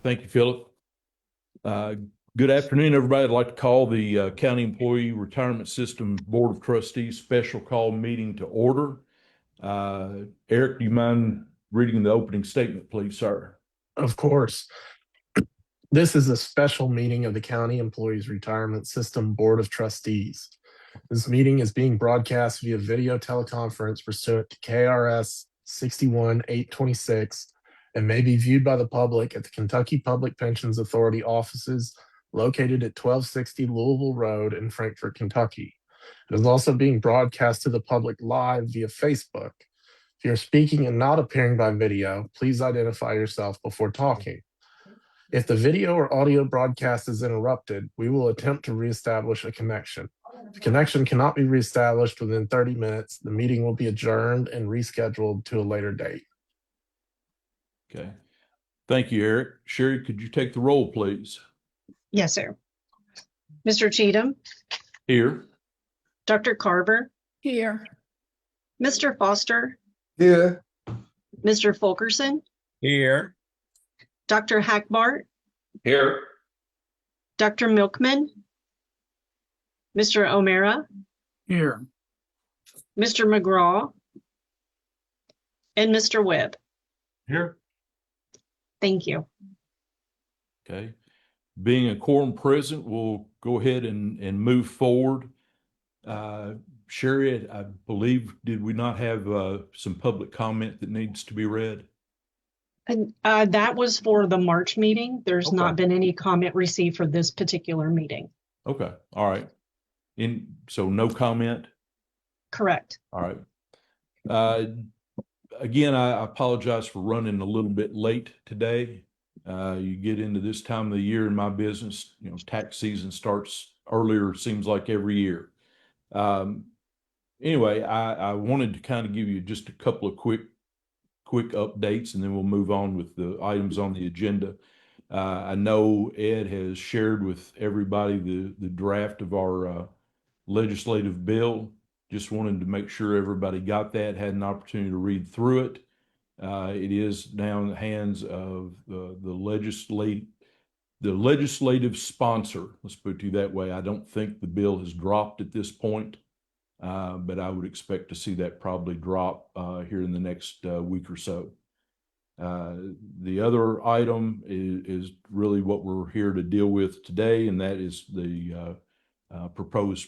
Thank you, Philip. Good afternoon, everybody. I'd like to call the County Employee Retirement System Board of Trustees special call meeting to order. Eric, do you mind reading the opening statement, please, sir? Of course. This is a special meeting of the County Employees Retirement System Board of Trustees. This meeting is being broadcast via video teleconference pursuant to KRS 61826 and may be viewed by the public at the Kentucky Public Pensions Authority offices located at 1260 Louisville Road in Frankfort, Kentucky. It is also being broadcast to the public live via Facebook. If you're speaking and not appearing by video, please identify yourself before talking. If the video or audio broadcast is interrupted, we will attempt to reestablish a connection. If the connection cannot be reestablished within 30 minutes, the meeting will be adjourned and rescheduled to a later date. Okay. Thank you, Eric. Sherry, could you take the roll, please? Yes, sir. Mr. Cheatham. Here. Dr. Carver. Here. Mr. Foster. Here. Mr. Fulkerson. Here. Dr. Hackbart. Here. Dr. Milkman. Mr. O'Mara. Here. Mr. McGraw. And Mr. Webb. Here. Thank you. Okay. Being a quorum present, we'll go ahead and move forward. Sherry, I believe, did we not have some public comment that needs to be read? And that was for the March meeting. There's Okay. not been any comment received for this particular meeting. Okay. All right. So no comment? Correct. All right. Again, I apologize for running a little bit late today. You get into this time of the year in my business, tax season starts earlier, seems like every year. Anyway, I wanted to kind of give you just a couple of quick updates, and then we'll move on with the items on the agenda. I know Ed has shared with everybody the draft of our legislative bill. Just wanted to make sure everybody got that, had an opportunity to read through it. It is now in the hands of the legislative sponsor. Let's put it that way. I don't think the bill has dropped at this point, but I would expect to see that probably drop here in the next week or so. The other item is really what we're here to deal with today, and that is the proposed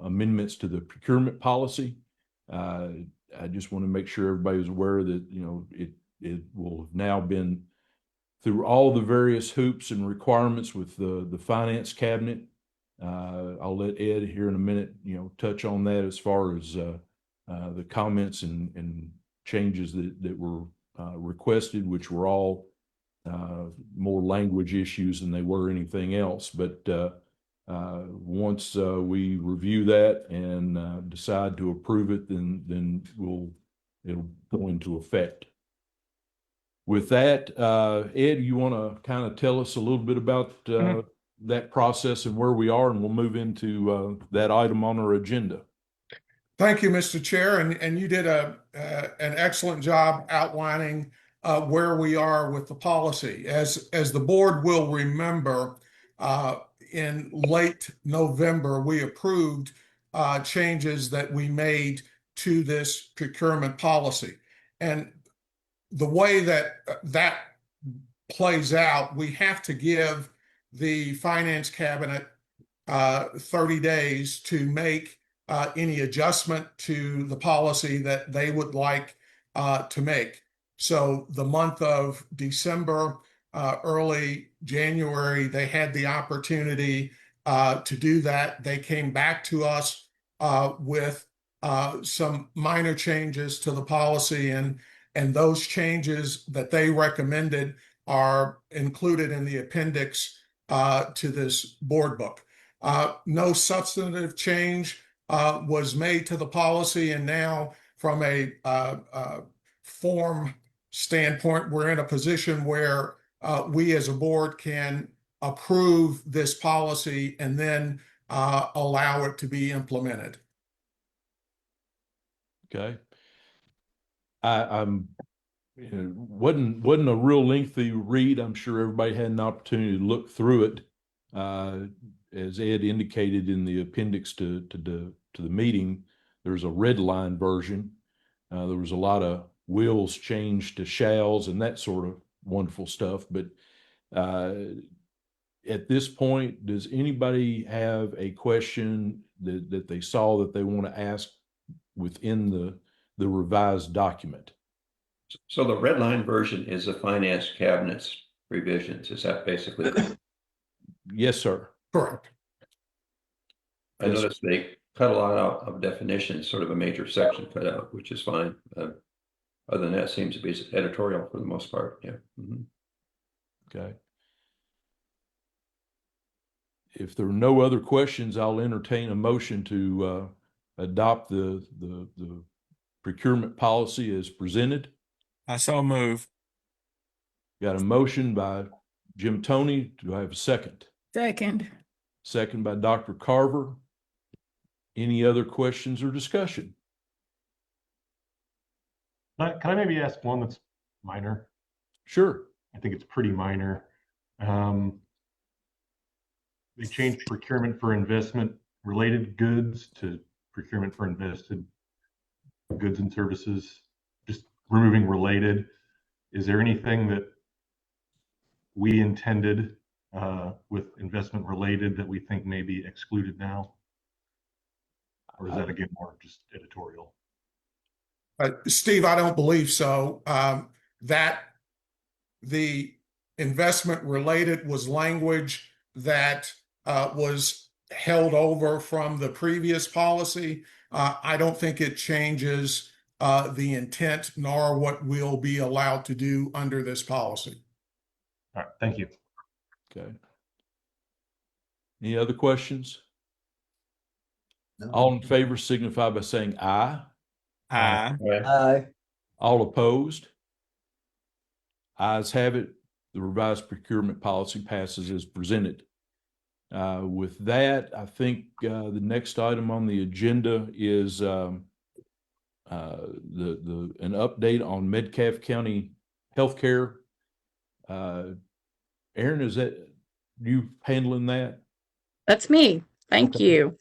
amendments to the procurement policy. I just want to make sure everybody's aware that it will have now been through all the various hoops and requirements with the finance cabinet. I'll let Ed here in a minute touch on that as far as the comments and changes that were requested, which were all more language issues than they were anything else. But once we review that and decide to approve it, then it'll go into effect. With that, Ed, you want to kind of tell us a little bit about that process and where we are, and we'll move into that item on our agenda. Thank you, Mr. Chair, and you did an excellent job outlining where we are with the policy. As the board will remember, in late November, we approved changes that we made to this procurement policy. And the way that plays out, we have to give the Finance Cabinet 30 days to make any adjustment to the policy that they would like to make. So the month of December, early January, they had the opportunity to do that. They came back to us with some minor changes to the policy, and those changes that they recommended are included in the appendix to this board book. No substantive change was made to the policy, and now from a form standpoint, we're in a position where we as a board can approve this policy and then allow it to be implemented. Okay. I'm wasn't a real lengthy read. I'm sure everybody had an opportunity to look through it. As Ed indicated in the appendix to the meeting, there's a red line version. There was a lot of wills changed to shalls and that sort of wonderful stuff. But at this point, does anybody have a question that they saw that they want to ask within the revised document? So the red line version is the finance cabinet's revisions. Is that basically? Yes, sir. Correct. I noticed they cut a lot out of definitions, sort of a major section cut out, which is fine. Other than that, it seems to be editorial for the most part. Yeah. Mm-hmm. Okay. If there are no other questions, I'll entertain a motion to adopt the procurement policy as presented. I so move. Got a motion by Jim Toney. Do I have a second? Second. Second by Dr. Carver. Any other questions or discussion? Can I maybe ask one that's minor? Sure. I think it's pretty minor. They changed procurement for investment related goods to procurement for invested goods and services, just removing related. Is there anything that we intended with investment related that we think may be excluded now? Or is that again more just editorial? Steve, I don't believe so. That the investment related was language that was held over from the previous policy. I don't think it changes the intent nor what we'll be allowed to do under this policy. All right, thank you. Okay. Any other questions? No. All in favor signify by saying aye. Aye. Aye. All opposed? Ayes have it. The revised procurement policy passes as presented. With that, I think the next item on the agenda is an update on Metcalfe County healthcare. Aaron, is that you handling that? That's me. Thank Okay. you.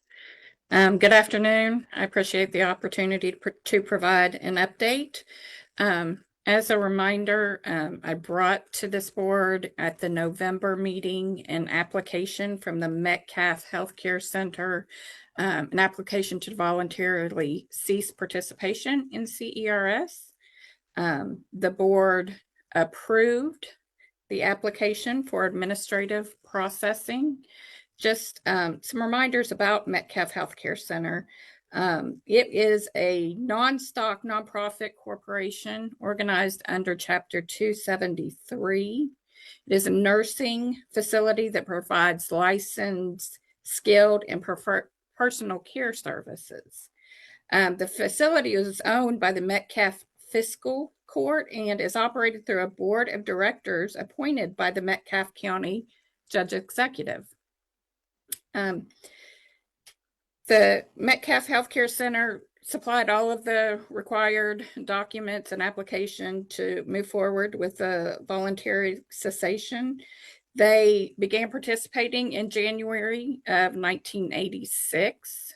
Good afternoon. I appreciate the opportunity to provide an update. As a reminder, I brought to this board at the November meeting an application from the Metcalfe Healthcare Center, an application to voluntarily cease participation in CERS. The board approved the application for administrative processing. Just some reminders about Metcalfe Healthcare Center. It is a non-stock nonprofit corporation organized under Chapter 273. It is a nursing facility that provides licensed, skilled, and personal care services. The facility is owned by the Metcalfe Fiscal Court and is operated through a board of directors appointed by the Metcalfe County Judge Executive. The Metcalfe Healthcare Center supplied all of the required documents and application to move forward with a voluntary cessation. They began participating in January of 1986.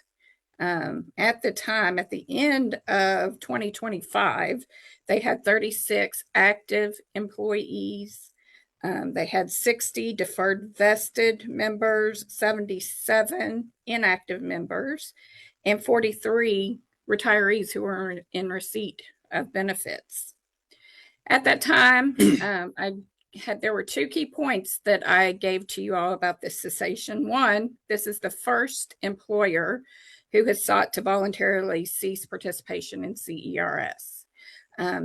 At the time, at the end of 2025, they had 36 active employees. They had 60 deferred vested members, 77 inactive members, and 43 retirees who were in receipt of benefits. At that time, there were two key points that I gave to you all about this cessation. One, this is the first employer who has sought to voluntarily cease participation in CERS.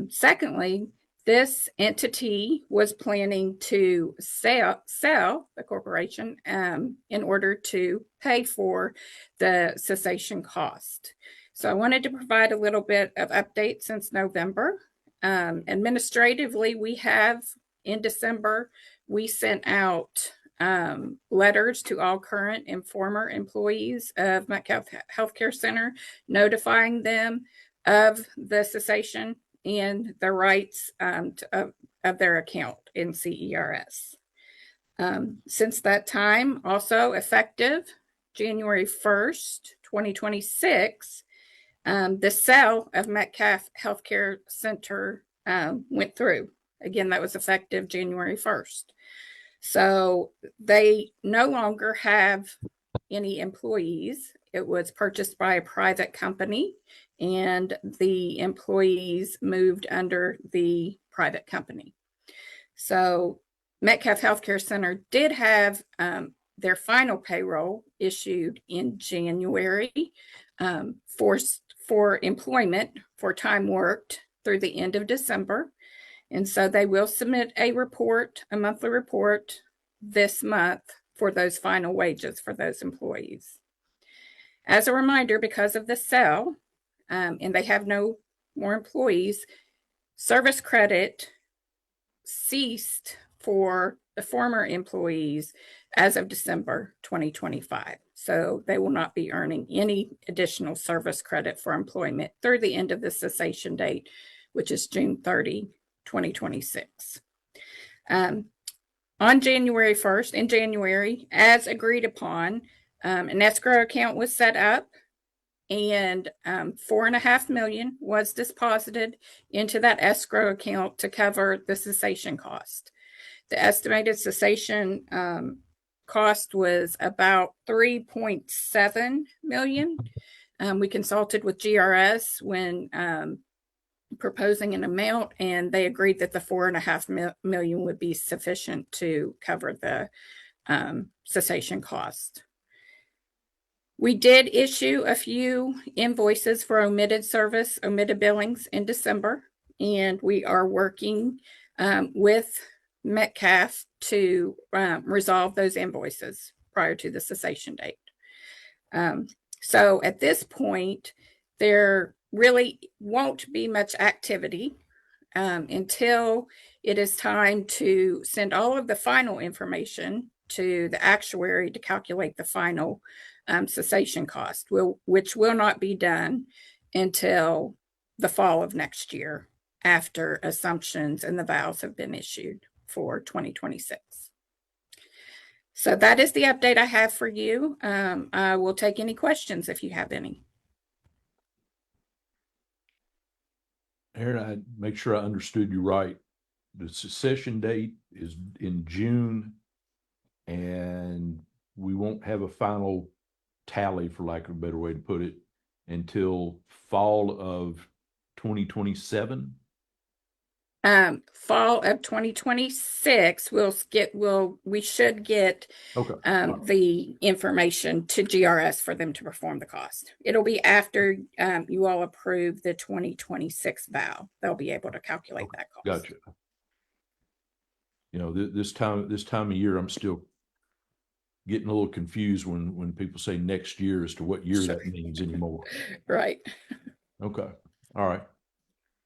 Secondly, this entity was planning to sell the corporation in order to pay for the cessation cost. So I wanted to provide a little bit of update since November. Administratively, in December, we sent out letters to all current and former employees of Metcalfe Healthcare Center, notifying them of the cessation in the rights of their account in CERS. Since that time, also effective January 1st, 2026, the sale of Metcalf Healthcare Center went through. Again, that was effective January 1st. So they no longer have any employees. It was purchased by a private company, and the employees moved under the private company. So Metcalf Healthcare Center did have their final payroll issued in January for employment for time worked through the end of December. And so they will submit a report, a monthly report this month for those final wages for those employees. As a reminder, because of the sale, and they have no more employees, service credit ceased for the former employees as of December 2025. So they will not be earning any additional service credit for employment through the end of the cessation date, which is June 30, 2026. On January 1st, in January, as agreed upon, an escrow account was set up, and $4.5 million was deposited into that escrow account to cover the cessation cost. The estimated cessation cost was about $3.7 million. We consulted with GRS when proposing an amount, and they agreed that the $4.5 million would be sufficient to cover the cessation cost. We did issue a few invoices for omitted service, omitted billings in December, and we are working with Metcalf to resolve those invoices prior to the cessation date. So at this point, there really won't be much activity until it is time to send all of the final information to the actuary to calculate the final cessation cost, which will not be done until the fall of next year after assumptions and the vows have been issued for 2026. So that is the update I have for you. I will take any questions if you have any. Aaron, I make sure I understood you right. The secession date is in June, and we won't have a final tally, for lack of a better way to put it, until fall of 2027. Fall of 2026, we should get Okay. the information to GRS for them to perform the cost. It'll be after you all approve the 2026 vow. They'll be able to calculate that cost. Gotcha. You know, this time of year, I'm still getting a little confused when people say next year as to what year that means anymore. Right. Okay. All right.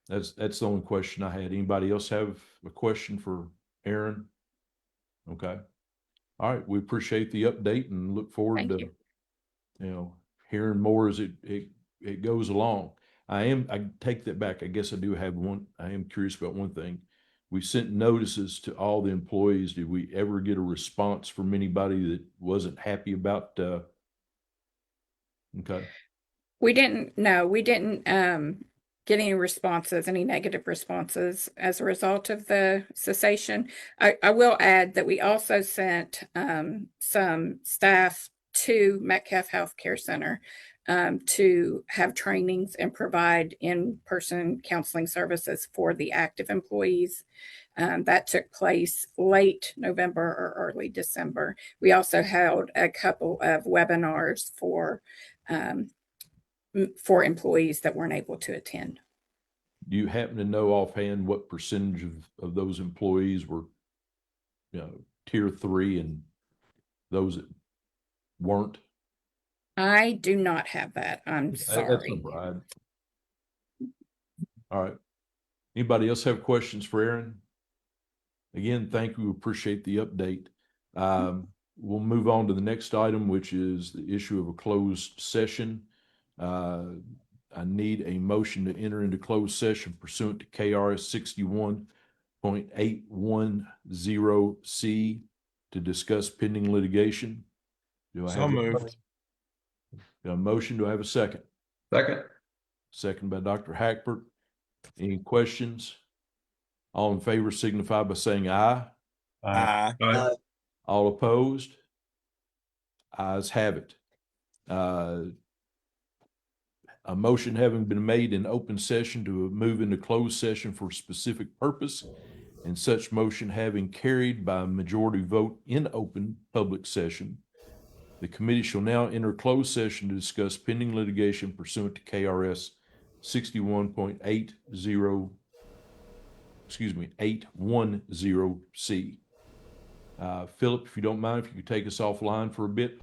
That's the only question I had. Anybody else have a question for Aaron? Okay. All right. We appreciate the update and look forward to, hearing more as it goes along. I take that back. I guess I do have one. I am curious about one thing. We sent notices to all the employees. Did we ever get a response from anybody that wasn't happy about, okay. We didn't get any responses, any negative responses as a result of the cessation. I will add that we also sent some staff to Metcalf Healthcare Center to have trainings and provide in-person counseling services for the active employees. That took place late November or early December. We also held a couple of webinars for employees that weren't able to attend. Do you happen to know offhand what percentage of those employees were, tier 3 and those that weren't? I do not have that. I'm sorry. That's no problem. All right. Anybody else have questions for Aaron? Again, thank you. Appreciate the update. We'll move on to the next item, which is the issue of a closed session. I need a motion to enter into closed session pursuant to KRS 61.810C to discuss pending litigation. Do I So have moved. a motion? Do I have a second? Second. Second by Dr. Hackbert. Any questions? All in favor signify by saying aye. Aye. All opposed? Ayes have it. A motion having been made in open session to move into closed session for a specific purpose, and such motion having carried by a majority vote in open public session, the committee shall now enter closed session to discuss pending litigation pursuant to KRS 810C. Philip, if you don't mind, if you could take us offline for a bit.